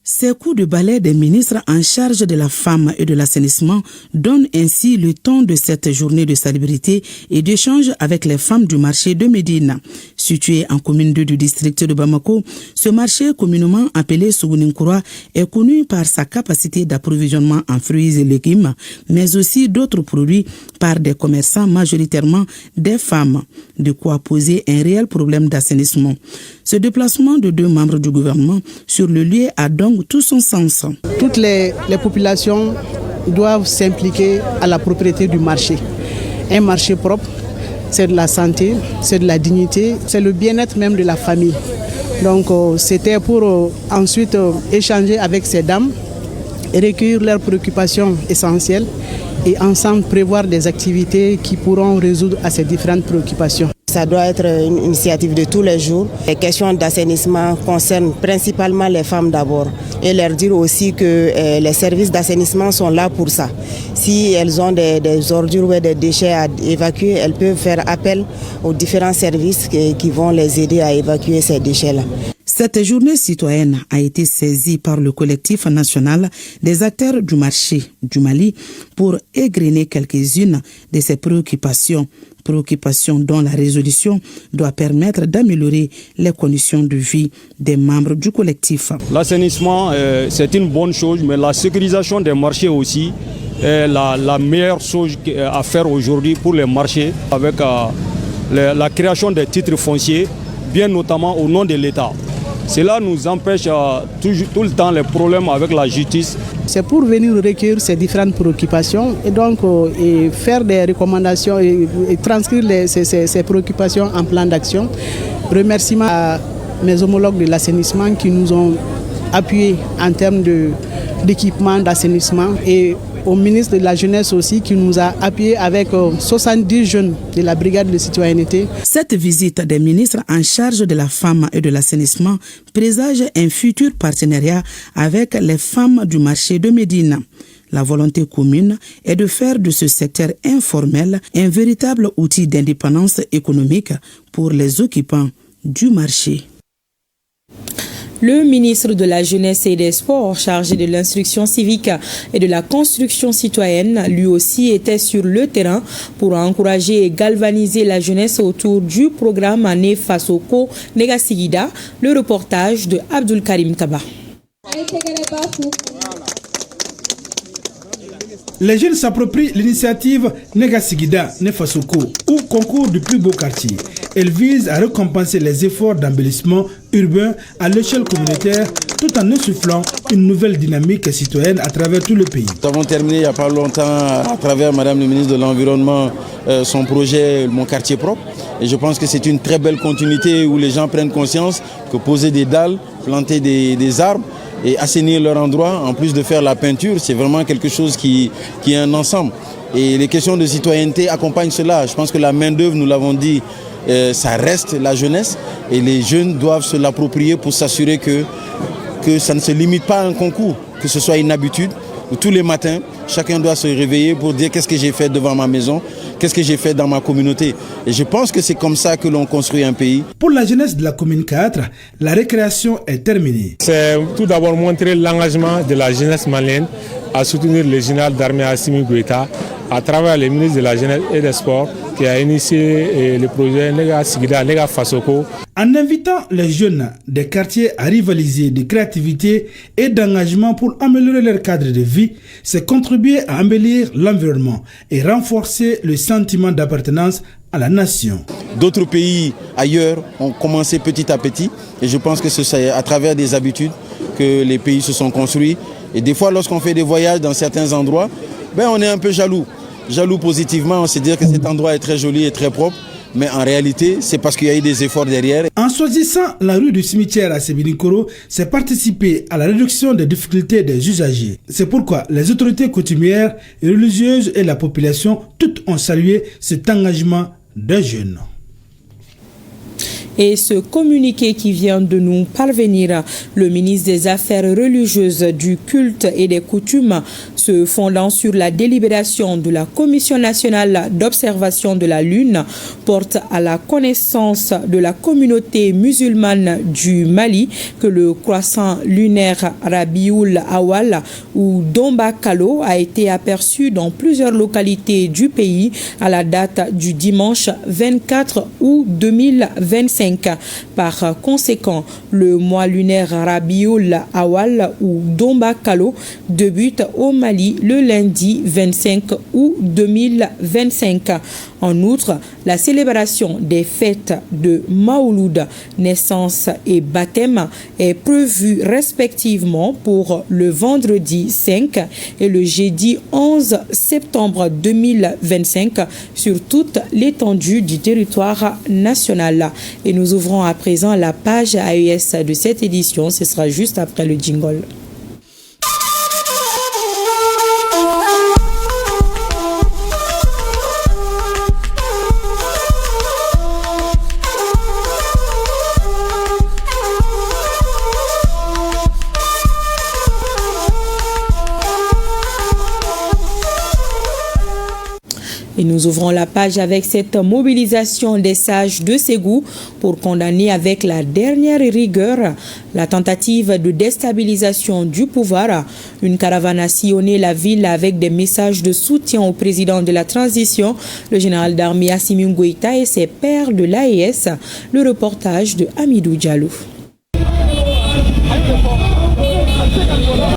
Ces coups de balai des ministres en charge de la femme et de l'assainissement donnent ainsi le ton de cette journée de salubrité et d'échange avec les femmes du marché de Médine. Situé en commune 2 du district de Bamako, ce marché communément appelé Sougouninkoura est connu par sa capacité d'approvisionnement en fruits et légumes, mais aussi d'autres produits par des commerçants, majoritairement des femmes, de quoi poser un réel problème d'assainissement. Ce déplacement de 2 membres du gouvernement sur le lieu a donc tout son sens. Toutes les populations doivent s'impliquer à la propriété du marché. Un marché propre, c'est de la santé, c'est de la dignité, c'est le bien-être même de la famille. Donc c'était pour ensuite échanger avec ces dames, recueillir leurs préoccupations essentielles et ensemble prévoir des activités qui pourront résoudre à ces différentes préoccupations. Ça doit être une initiative de tous les jours. Les questions d'assainissement concernent principalement les femmes d'abord et leur dire aussi que les services d'assainissement sont là pour ça. Si elles ont des ordures ou des déchets à évacuer, elles peuvent faire appel aux différents services qui vont les aider à évacuer ces déchets-là. Cette journée citoyenne a été saisie par le collectif national des acteurs du marché du Mali pour égrener quelques-unes de ces préoccupations dont la résolution doit permettre d'améliorer les conditions de vie des membres du collectif. L'assainissement, c'est une bonne chose, mais la sécurisation des marchés aussi est la meilleure chose à faire aujourd'hui pour les marchés, avec la création des titres fonciers, bien notamment au nom de l'État. Cela nous empêche tout le temps les problèmes avec la justice. C'est pour venir recueillir ces différentes préoccupations et donc faire des recommandations et transcrire ces préoccupations en plan d'action Remerciements à mes homologues de l'assainissement qui nous ont appuyés en termes d'équipement d'assainissement et au ministre de la Jeunesse aussi qui nous a appuyés avec 70 jeunes de la brigade de citoyenneté. Cette visite des ministres en charge de la femme et de l'assainissement présage un futur partenariat avec les femmes du marché de Médine. La volonté commune est de faire de ce secteur informel un véritable outil d'indépendance économique pour les occupants du marché. Le ministre de la Jeunesse et des Sports, chargé de l'instruction civique et de la construction citoyenne, lui aussi était sur le terrain pour encourager et galvaniser la jeunesse autour du programme Né Fasoko Negasigida. Le reportage de Abdul Karim Kaba. Les jeunes s'approprient l'initiative Negasigida Nefasoko ou concours du plus beau quartier. Elle vise à récompenser les efforts d'embellissement urbain à l'échelle communautaire tout en insufflant une nouvelle dynamique citoyenne à travers tout le pays. Nous avons terminé il n'y a pas longtemps à travers Madame le ministre de l'Environnement son projet Mon quartier propre. Et je pense que c'est une très belle continuité où les gens prennent conscience que poser des dalles, planter des arbres et assainir leur endroit, en plus de faire la peinture, c'est vraiment quelque chose qui est un ensemble. Et les questions de citoyenneté accompagnent cela. Je pense que la main-d'œuvre, nous l'avons dit, ça reste la jeunesse et les jeunes doivent se l'approprier pour s'assurer que ça ne se limite pas à un concours, que ce soit une habitude où tous les matins, chacun doit se réveiller pour dire qu'est-ce que j'ai fait devant ma maison, qu'est-ce que j'ai fait dans ma communauté. Et je pense que c'est comme ça que l'on construit un pays. Pour la jeunesse de la commune 4, la récréation est terminée. C'est tout d'abord montrer l'engagement de la jeunesse malienne à soutenir le général d'armée Assimi Goïta à travers le ministre de la Jeunesse et des Sports qui a initié le projet Nega Sigida, Nega Fasoko. En invitant les jeunes des quartiers à rivaliser de créativité et d'engagement pour améliorer leur cadre de vie, c'est contribuer à embellir l'environnement et renforcer le sentiment d'appartenance à la nation. D'autres pays ailleurs ont commencé petit à petit et je pense que c'est à travers des habitudes que les pays se sont construits. Et des fois, lorsqu'on fait des voyages dans certains endroits, on est un peu jaloux. Jaloux positivement, on se dit que cet endroit est très joli et très propre. Mais en réalité, c'est parce qu'il y a eu des efforts derrière. En choisissant la rue du cimetière à Sébinikoro, c'est participer à la réduction des difficultés des usagers. C'est pourquoi les autorités coutumières, religieuses et la population, toutes ont salué cet engagement des jeunes. Et ce communiqué qui vient de nous parvenir, le ministre des Affaires religieuses, du culte et des coutumes, se fondant sur la délibération de la Commission nationale d'observation de la Lune, porte à la connaissance de la communauté musulmane du Mali que le croissant lunaire Rabiul Awal ou Domba Kalo a été aperçu dans plusieurs localités du pays à la date du dimanche 24 août 2025. Par conséquent, le mois lunaire Rabiul Awal ou Domba Kalo débute au Mali le lundi 25 août 2025. En outre, la célébration des fêtes de Maouloud, naissance et baptême est prévue respectivement pour le vendredi 5 et le jeudi 11 septembre 2025 sur toute l'étendue du territoire national. Et nous ouvrons à présent la page AES de cette édition. Ce sera juste après le jingle. Et nous ouvrons la page avec cette mobilisation des sages de Ségou pour condamner avec la dernière rigueur la tentative de déstabilisation du pouvoir. Une caravane a sillonné la ville avec des messages de soutien au président de la transition, le général d'armée Assimi Goïta et ses pairs de l'AES. Le reportage de Amidou Diallo.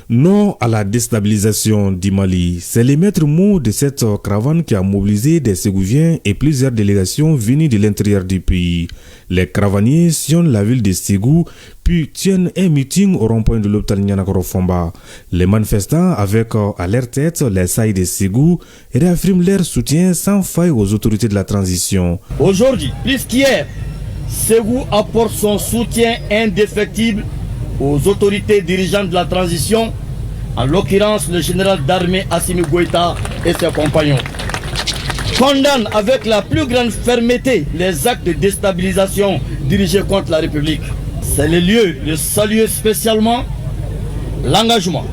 Non à la déstabilisation du Mali, c'est les maîtres mots de cette caravane qui a mobilisé des Ségouviens et plusieurs délégations venues de l'intérieur du pays. Les caravaniers sillonnent la ville de Ségou, puis tiennent un meeting au rond-point de l'hôpital Nianakoro-Fomba. Les manifestants, avec à leur tête les Saïs de Ségou, réaffirment leur soutien sans faille aux autorités de la transition. Aujourd'hui, plus qu'hier, Ségou apporte son soutien indéfectible aux autorités dirigeantes de la transition, en l'occurrence le général d'armée Assimi Goïta et ses compagnons. Condamne avec la plus grande fermeté les actes de déstabilisation dirigés contre la République. C'est le lieu de saluer spécialement l'engagement,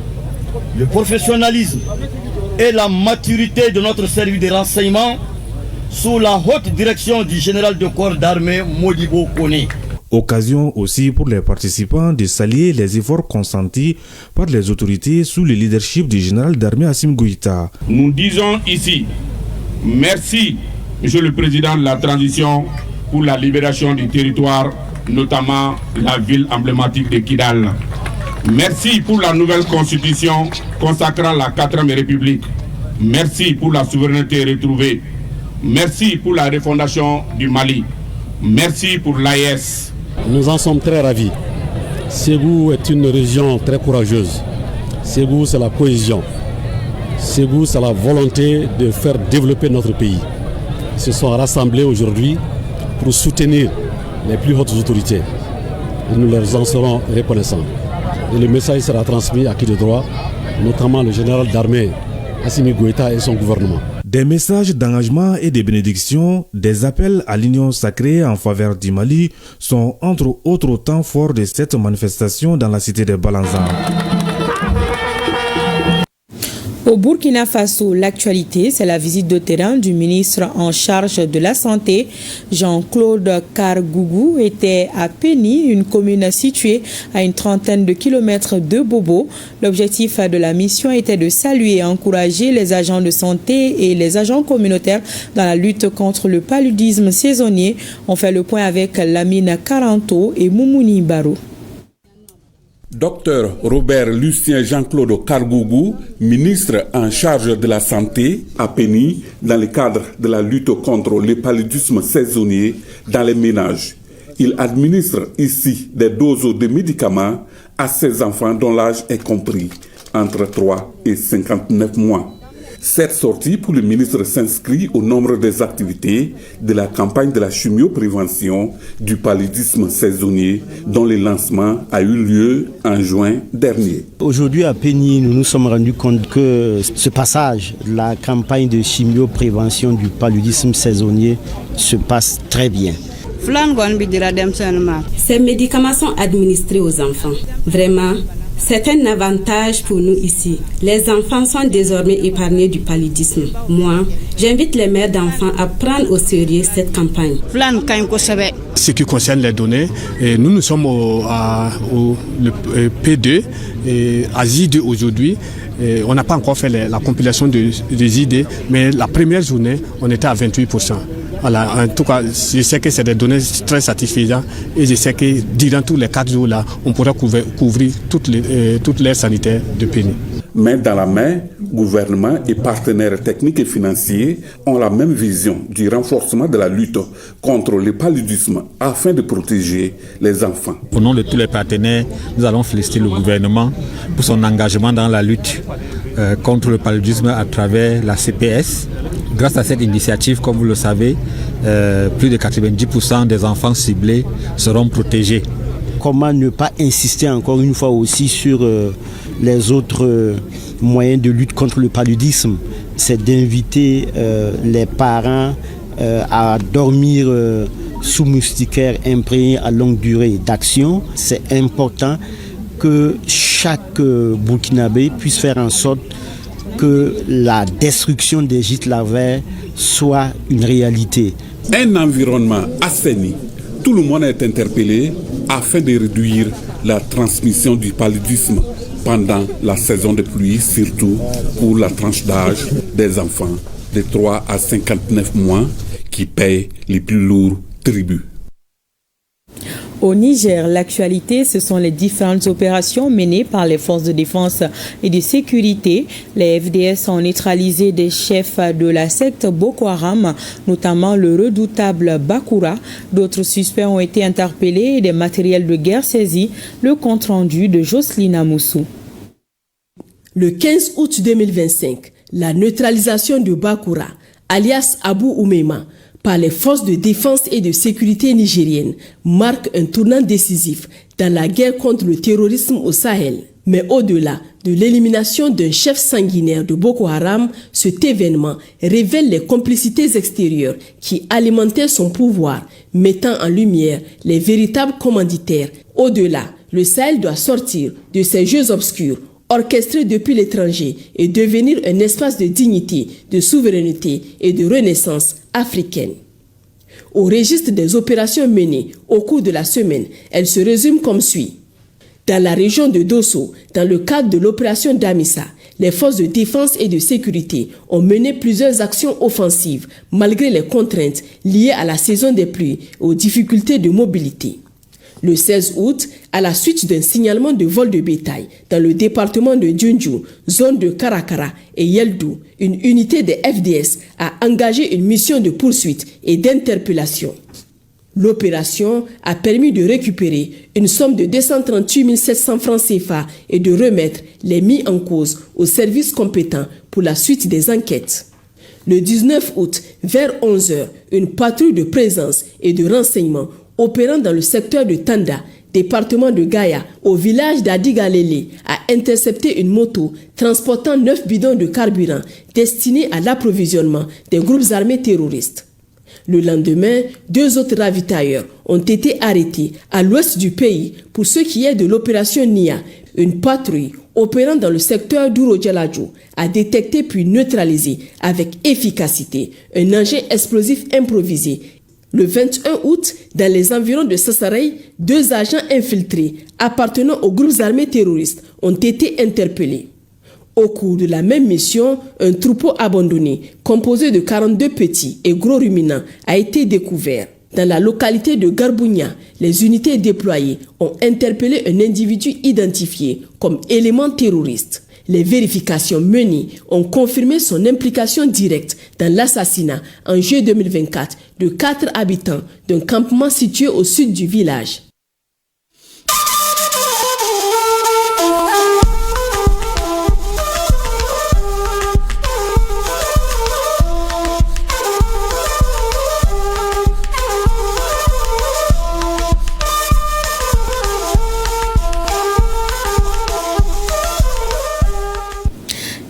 le professionnalisme et la maturité de notre service de renseignement sous la haute direction du général de corps d'armée Modibo Kone. Occasion aussi pour les participants de saluer les efforts consentis par les autorités sous le leadership du général d'armée Assimi Goïta. Nous disons ici, merci, Monsieur le Président de la Transition, pour la libération du territoire, notamment la ville emblématique de Kidal. Merci pour la nouvelle constitution consacrant la 4e République. Merci pour la souveraineté retrouvée. Merci pour la refondation du Mali. Merci pour l'AES. Nous en sommes très ravis. Ségou est une région très courageuse. Ségou, c'est la cohésion. Ségou, c'est la volonté de faire développer notre pays. Ils se sont rassemblés aujourd'hui pour soutenir les plus hautes autorités. Et nous leur en serons reconnaissants. Et le message sera transmis à qui de droit, notamment le général d'armée Assimi Goïta et son gouvernement. Des messages d'engagement et de bénédiction, des appels à l'union sacrée en faveur du Mali sont entre autres temps forts de cette manifestation dans la cité de Balanzan. Au Burkina Faso, l'actualité, c'est la visite de terrain du ministre en charge de la Santé. Jean-Claude Kargougou était à Péni, une commune située à une trentaine de kilomètres de Bobo. L'objectif de la mission était de saluer et encourager les agents de santé et les agents communautaires dans la lutte contre le paludisme saisonnier. On fait le point avec Lamine Caranto et Moumouni Barou. Docteur Robert Lucien Jean-Claude Kargougou, ministre en charge de la santé à Péni, dans le cadre de la lutte contre le paludisme saisonnier dans les ménages. Il administre ici des doses de médicaments à ses enfants dont l'âge est compris entre 3 et 59 mois. Cette sortie pour le ministre s'inscrit au nombre des activités de la campagne de la chimioprévention du paludisme saisonnier dont le lancement a eu lieu en juin dernier. Aujourd'hui à Péni, nous nous sommes rendus compte que ce passage de la campagne de chimioprévention du paludisme saisonnier se passe très bien. Ces médicaments sont administrés aux enfants. Vraiment, c'est un avantage pour nous ici. Les enfants sont désormais épargnés du paludisme. Moi, j'invite les mères d'enfants à prendre au sérieux cette campagne. Ce qui concerne les données, nous sommes au P2 et à J2 aujourd'hui. On n'a pas encore fait la compilation des idées, mais la première journée, on était à 28%. Voilà, en tout cas, je sais que c'est des données très satisfaisantes et je sais que durant tous les 4 jours-là, on pourra couvrir toutes les sanitaires de Péni. Main dans la main, gouvernement et partenaires techniques et financiers ont la même vision du renforcement de la lutte contre le paludisme afin de protéger les enfants. Au nom de tous les partenaires, nous allons féliciter le gouvernement pour son engagement dans la lutte contre le paludisme à travers la CPS. Grâce à cette initiative, comme vous le savez, plus de 90% des enfants ciblés seront protégés. Comment ne pas insister encore une fois aussi sur les autres moyens de lutte contre le paludisme? C'est d'inviter les parents à dormir sous moustiquaires imprégnés à longue durée d'action. C'est important que chaque Burkinabé puisse faire en sorte que la destruction des gîtes larvaires soit une réalité. Un environnement assaini, tout le monde est interpellé afin de réduire la transmission du paludisme pendant la saison de pluie, surtout pour la tranche d'âge des enfants de 3 à 59 mois qui payent les plus lourds tributs. Au Niger, l'actualité, ce sont les différentes opérations menées par les forces de défense et de sécurité. Les FDS ont neutralisé des chefs de la secte Boko Haram, notamment le redoutable Bakura. D'autres suspects ont été interpellés et des matériels de guerre saisis. Le compte-rendu de Jocelyne Amoussou. Le 15 août 2025, la neutralisation de Bakura, alias Abou Oumeima, par les forces de défense et de sécurité nigériennes marque un tournant décisif dans la guerre contre le terrorisme au Sahel. Mais au-delà de l'élimination d'un chef sanguinaire de Boko Haram, cet événement révèle les complicités extérieures qui alimentaient son pouvoir, mettant en lumière les véritables commanditaires. Au-delà, le Sahel doit sortir de ces jeux obscurs, orchestrés depuis l'étranger, et devenir un espace de dignité, de souveraineté et de renaissance africaine. Au registre des opérations menées au cours de la semaine, elles se résument comme suit. Dans la région de Dosso, dans le cadre de l'opération Damissa, les forces de défense et de sécurité ont mené plusieurs actions offensives malgré les contraintes liées à la saison des pluies et aux difficultés de mobilité. Le 16 août, à la suite d'un signalement de vol de bétail dans le département de Djundju, zone de Karakara et Yeldou, une unité des FDS a engagé une mission de poursuite et d'interpellation. L'opération a permis de récupérer une somme de 238 700 francs CFA et de remettre les mis en cause aux services compétents pour la suite des enquêtes. Le 19 août, vers 11h, une patrouille de présence et de renseignement opérant dans le secteur de Tanda, département de Gaya, au village d'Adigalele, a intercepté une moto transportant 9 bidons de carburant destinés à l'approvisionnement des groupes armés terroristes. Le lendemain, 2 autres ravitailleurs ont été arrêtés à l'ouest du pays pour ce qui est de l'opération NIA. Une patrouille opérant dans le secteur d'Uro-Djaladjou a détecté puis neutralisé avec efficacité un engin explosif improvisé. Le 21 août, dans les environs de Sassarei, 2 agents infiltrés appartenant aux groupes armés terroristes ont été interpellés. Au cours de la même mission, un troupeau abandonné, composé de 42 petits et gros ruminants, a été découvert. Dans la localité de Garbounia, les unités déployées ont interpellé un individu identifié comme élément terroriste. Les vérifications menées ont confirmé son implication directe dans l'assassinat en juillet 2024 de 4 habitants d'un campement situé au sud du village.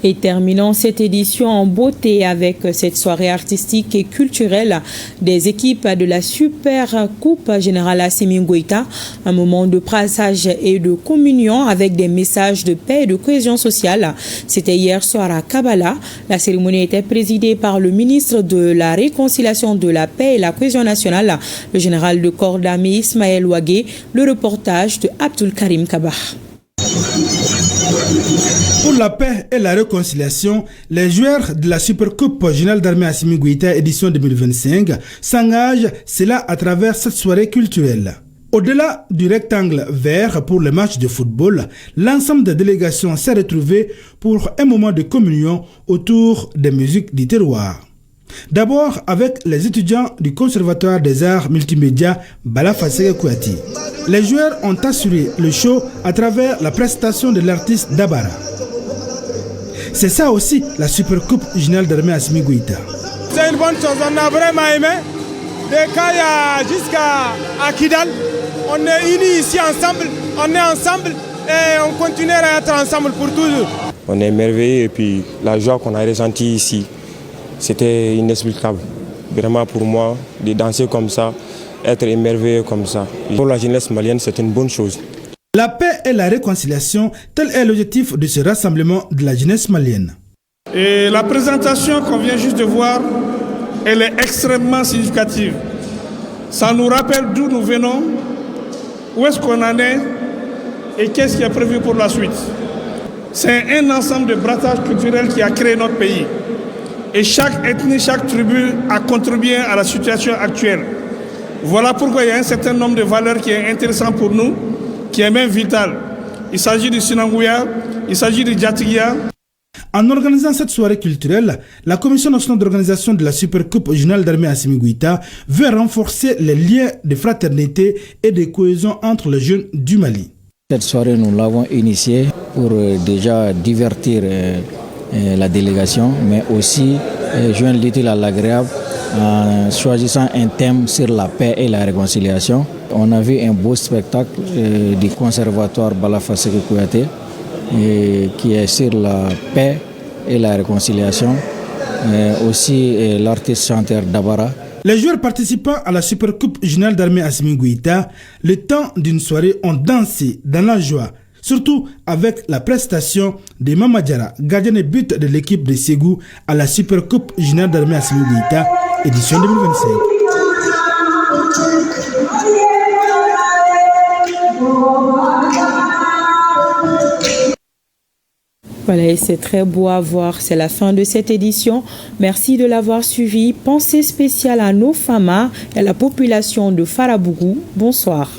Et terminons cette édition en beauté avec cette soirée artistique et culturelle des équipes de la Super Coupe Générale Assimi Goïta. Un moment de brassage et de communion avec des messages de paix et de cohésion sociale. C'était hier soir à Kabbalah. La cérémonie était présidée par le ministre de la Réconciliation, de la Paix et la Cohésion nationale, le général de corps d'armée Ismaël Ouagé. Le reportage de Abdul Karim Kabah. Pour la paix et la réconciliation, les joueurs de la Supercoupe Générale d'Armée Assimi Goïta édition 2025 s'engagent, cela à travers cette soirée culturelle. Au-delà du rectangle vert pour les matchs de football, l'ensemble des délégations s'est retrouvé pour un moment de communion autour des musiques du terroir. D'abord avec les étudiants du Conservatoire des Arts Multimédia Bala-Fasega Kouati. Les joueurs ont assuré le show à travers la prestation de l'artiste Dabara. C'est ça aussi la Supercoupe Générale d'Armée Assimi Goïta. C'est une bonne chose, on a vraiment aimé. De Kaya jusqu'à Kidal, on est unis ici ensemble, on est ensemble et on continuera à être ensemble pour toujours. On est émerveillés et puis la joie qu'on a ressentie ici, c'était inexplicable. Vraiment pour moi, de danser comme ça, être émerveillé comme ça. Pour la jeunesse malienne, c'est une bonne chose. La paix et la réconciliation, tel est l'objectif de ce rassemblement de la jeunesse malienne. Et la présentation qu'on vient juste de voir, elle est extrêmement significative. Ça nous rappelle d'où nous venons, où est-ce qu'on en est et qu'est-ce qui est prévu pour la suite. C'est un ensemble de brassage culturel qui a créé notre pays. Et chaque ethnie, chaque tribu a contribué à la situation actuelle. Voilà pourquoi il y a un certain nombre de valeurs qui est intéressant pour nous, qui est même vital. Il s'agit du Sinangouya, il s'agit du Djatigia. En organisant cette soirée culturelle, la Commission nationale d'organisation de la Supercoupe Générale d'Armée Assimi Goïta veut renforcer les liens de fraternité et de cohésion entre les jeunes du Mali. Cette soirée, nous l'avons initiée pour déjà divertir la délégation, mais aussi joindre l'utile à l'agréable en choisissant un thème sur la paix et la réconciliation. On a vu un beau spectacle du conservatoire Balafa Sékou Kouyaté qui est sur la paix et la réconciliation. Aussi l'artiste chanteur Dabara. Les joueurs participant à la Supercoupe Générale d'Armée Assimi Goïta, le temps d'une soirée, ont dansé dans la joie, surtout avec la prestation de Mama Diarra, gardien de but de l'équipe de Ségou à la Supercoupe Générale d'Armée Assimi Goïta, édition 2025. Voilà, et c'est très beau à voir. C'est la fin de cette édition. Merci de l'avoir suivi. Pensée spéciale à nos FAMA et à la population de Farabougou. Bonsoir.